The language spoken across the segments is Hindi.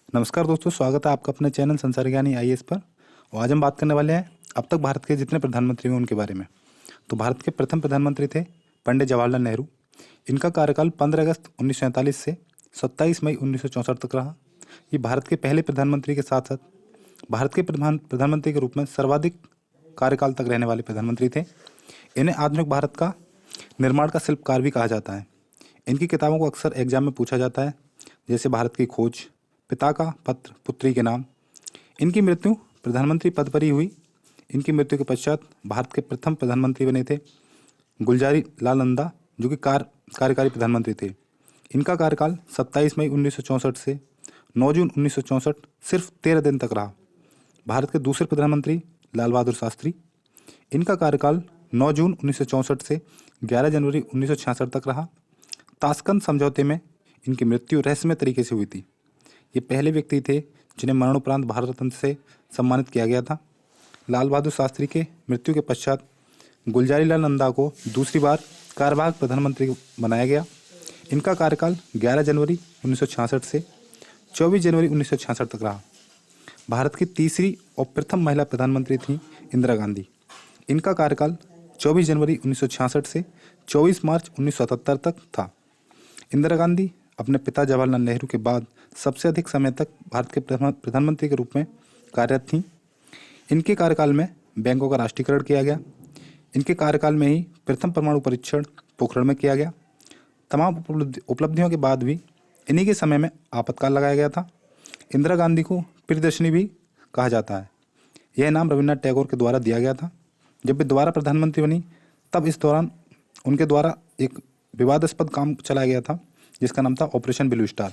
नमस्कार दोस्तों, स्वागत है आपका अपने चैनल संसार ज्ञानी आईएएस पर। और आज हम बात करने वाले हैं अब तक भारत के जितने प्रधानमंत्री हुए उनके बारे में। तो भारत के प्रथम प्रधानमंत्री थे पंडित जवाहरलाल नेहरू। इनका कार्यकाल 15 अगस्त 1947 से 27 मई 1964 तक रहा। ये भारत के पहले प्रधानमंत्री के साथ साथ भारत के प्रधानमंत्री के रूप में सर्वाधिक कार्यकाल तक रहने वाले प्रधानमंत्री थे। इन्हें आधुनिक भारत का निर्माण का शिल्पकार भी कहा जाता है। इनकी किताबों को अक्सर एग्जाम में पूछा जाता है, जैसे भारत की खोज, पिता का पत्र, पुत्री के नाम। इनकी मृत्यु प्रधानमंत्री पद पर ही हुई। इनकी मृत्यु के पश्चात भारत के प्रथम प्रधानमंत्री बने थे गुलजारी लाल नंदा, जो कि कार्यकारी प्रधानमंत्री थे। इनका कार्यकाल 27 मई 1964 से 9 जून 1964 सिर्फ 13 दिन तक रहा। भारत के दूसरे प्रधानमंत्री लाल बहादुर शास्त्री। इनका कार्यकाल 9 जून 1964 से 11 जनवरी 1966 तक रहा। ताशकंद समझौते में इनकी मृत्यु रहस्यमय तरीके से हुई थी। ये पहले व्यक्ति थे जिन्हें मरणोपरांत भारत रत्न से सम्मानित किया गया था। लाल बहादुर शास्त्री के मृत्यु के पश्चात गुलजारीलाल नंदा को दूसरी बार कार्यवाहक प्रधानमंत्री बनाया गया। इनका कार्यकाल 11 जनवरी 1966 से 24 जनवरी 1966 तक रहा। भारत की तीसरी और प्रथम महिला प्रधानमंत्री थी इंदिरा गांधी। इनका कार्यकाल 24 जनवरी 1966 से 24 मार्च 1977 तक था। इंदिरा गांधी अपने पिता जवाहरलाल नेहरू के बाद सबसे अधिक समय तक भारत के प्रधानमंत्री के रूप में कार्यरत थीं। इनके कार्यकाल में बैंकों का राष्ट्रीयकरण किया गया। इनके कार्यकाल में ही प्रथम परमाणु परीक्षण पोखरण में किया गया। तमाम उपलब्धियों के बाद भी इन्हीं के समय में आपातकाल लगाया गया था। इंदिरा गांधी को प्रियदर्शिनी भी कहा जाता है। यह नाम रविन्द्रनाथ टैगोर के द्वारा दिया गया था। जब वे दोबारा प्रधानमंत्री बनी तब इस दौरान उनके द्वारा एक विवादास्पद काम चलाया गया था, जिसका नाम था ऑपरेशन ब्लू स्टार,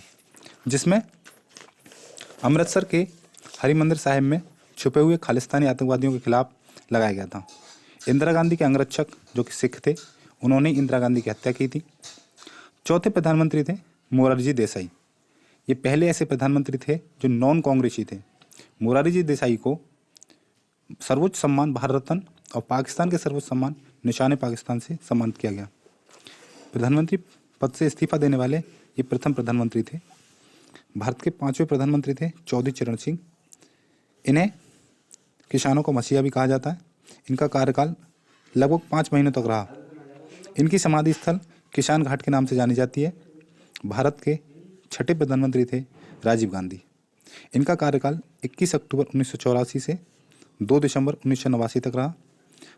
जिसमें अमृतसर के हरिमंदिर साहिब में छुपे हुए खालिस्तानी आतंकवादियों के खिलाफ लगाया गया था। इंदिरा गांधी के अंगरक्षक, जो कि सिख थे, उन्होंने इंदिरा गांधी की हत्या की थी। चौथे प्रधानमंत्री थे मोरारजी जी देसाई। ये पहले ऐसे प्रधानमंत्री थे जो नॉन कांग्रेसी थे। मोरारजी जी देसाई को सर्वोच्च सम्मान भारत रत्न और पाकिस्तान के सर्वोच्च सम्मान निशान पाकिस्तान से सम्मानित किया गया। प्रधानमंत्री पद से इस्तीफा देने वाले ये प्रथम प्रधानमंत्री थे। भारत के 5वें प्रधानमंत्री थे चौधरी चरण सिंह। इन्हें किसानों का मसीहा भी कहा जाता है। इनका कार्यकाल लगभग 5 महीनों तक रहा। इनकी समाधि स्थल किसान घाट के नाम से जानी जाती है। भारत के 6ठे प्रधानमंत्री थे राजीव गांधी। इनका कार्यकाल 21 अक्टूबर 1984 से 2 दिसंबर 1989 तक रहा।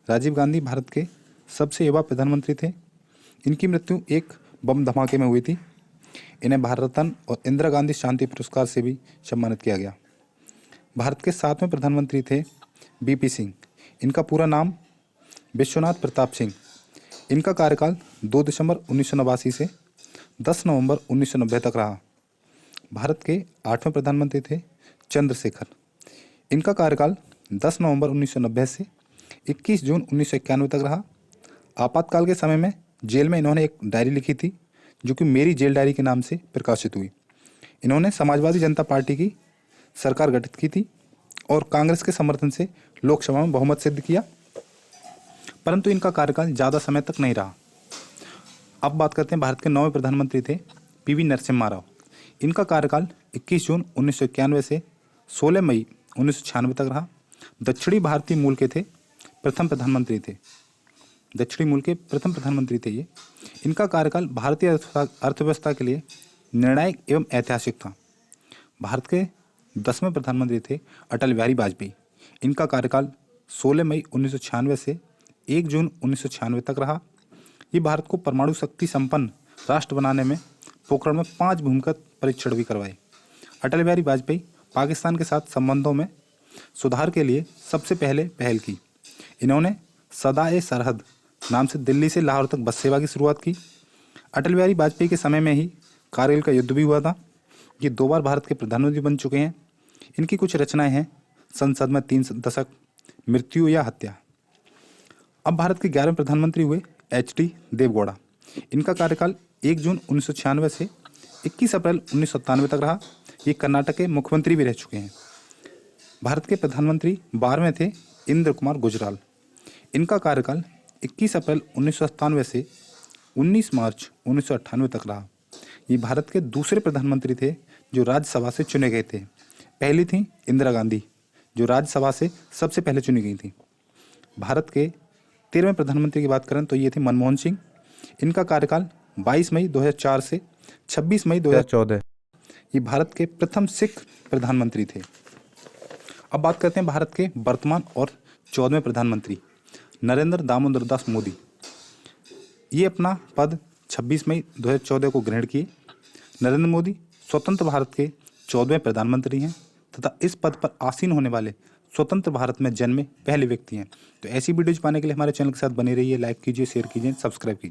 राजीव गांधी भारत के सबसे युवा प्रधानमंत्री थे। इनकी मृत्यु एक बम धमाके में हुई थी। इन्हें भारत रत्न और इंदिरा गांधी शांति पुरस्कार से भी सम्मानित किया गया। भारत के 7वें प्रधानमंत्री थे बीपी सिंह। इनका पूरा नाम विश्वनाथ प्रताप सिंह। इनका कार्यकाल 2 दिसंबर 1989 से 10 नवंबर 1990 तक रहा। भारत के 8वें प्रधानमंत्री थे चंद्रशेखर। इनका कार्यकाल 10 नवंबर 1990 से 21 जून 1991 तक रहा। आपातकाल के समय में जेल में इन्होंने एक डायरी लिखी थी, जो कि मेरी जेल डायरी के नाम से प्रकाशित हुई। इन्होंने समाजवादी जनता पार्टी की सरकार गठित की थी और कांग्रेस के समर्थन से लोकसभा में बहुमत सिद्ध किया, परंतु इनका कार्यकाल ज़्यादा समय तक नहीं रहा। अब बात करते हैं भारत के 9वें प्रधानमंत्री थे पीवी नरसिम्हा राव। इनका कार्यकाल 21 जून 1991 से 16 मई 1996 तक रहा। दक्षिणी भारतीय मूल के थे, प्रथम प्रधानमंत्री थे। दक्षिणी मूल के प्रथम प्रधानमंत्री थे ये। इनका कार्यकाल भारतीय अर्थव्यवस्था के लिए निर्णायक एवं ऐतिहासिक था। भारत के 10वें प्रधानमंत्री थे अटल बिहारी वाजपेयी। इनका कार्यकाल 16 मई 1996 से 1 जून 1996 तक रहा। ये भारत को परमाणु शक्ति संपन्न राष्ट्र बनाने में पोखरण में 5 भूमिगत परीक्षण भी करवाए। अटल बिहारी वाजपेयी पाकिस्तान के साथ संबंधों में सुधार के लिए सबसे पहले पहल की। इन्होंने सदा-ए सरहद नाम से दिल्ली से लाहौर तक बस सेवा की शुरुआत की। अटल बिहारी वाजपेयी के समय में ही कारगिल का युद्ध भी हुआ था। ये 2 बार भारत के प्रधानमंत्री बन चुके हैं। इनकी कुछ रचनाएं हैं संसद में 3 दशक, मृत्यु या हत्या। अब भारत के 11वें प्रधानमंत्री हुए एच.डी. देवगौड़ा। इनका कार्यकाल 1 जून 1996 से 21 अप्रैल 1997 तक रहा। ये कर्नाटक के मुख्यमंत्री भी रह चुके हैं। भारत के प्रधानमंत्री 12वें थे इंद्र कुमार गुजराल। इनका कार्यकाल 21 अप्रैल 1997 से 19 मार्च 1998 तक रहा। ये भारत के दूसरे प्रधानमंत्री थे जो राज्यसभा से चुने गए थे। पहली थी इंदिरा गांधी, जो राज्यसभा से सबसे पहले चुनी गई थी। भारत के 13वें प्रधानमंत्री की बात करें तो ये थे मनमोहन सिंह। इनका कार्यकाल 22 मई 2004 से 26 मई 2014। ये भारत के प्रथम सिख प्रधानमंत्री थे। अब बात करते हैं भारत के वर्तमान और 14वें प्रधानमंत्री नरेंद्र दामोदर दास मोदी। ये अपना पद 26 मई 2014 को ग्रहण किए। नरेंद्र मोदी स्वतंत्र भारत के 14वें प्रधानमंत्री हैं तथा इस पद पर आसीन होने वाले स्वतंत्र भारत में जन्मे पहले व्यक्ति हैं। तो ऐसी वीडियोज पाने के लिए हमारे चैनल के साथ बने रहिए, लाइक कीजिए, शेयर कीजिए, सब्सक्राइब कीजिए।